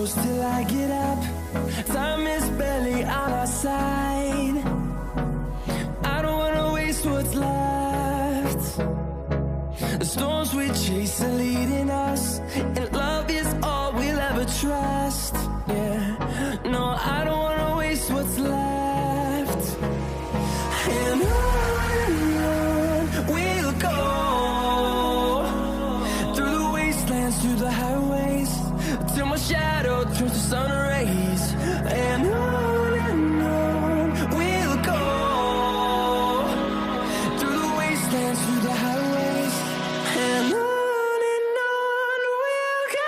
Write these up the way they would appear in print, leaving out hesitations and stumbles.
close till I get up. Time is barely on our side. I don't wanna waste what's left. The storms we chase are leading us, and love is all we'll ever trust. Yeah, no, I don't wanna waste what's left. And on we'll go, through the wastelands, through the highways, till my shadow turns to sun rays. And on we'll go, through the wastelands, through the highways, and on we'll go.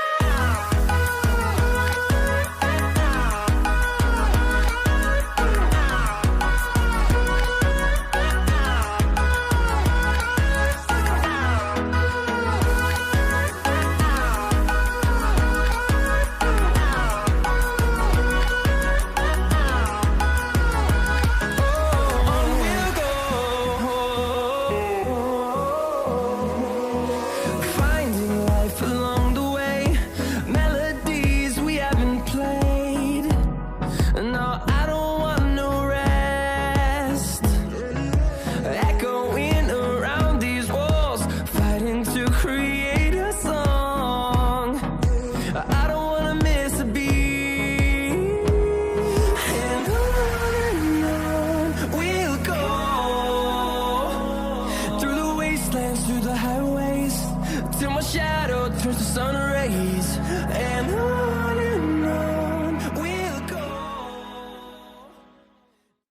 No, I don't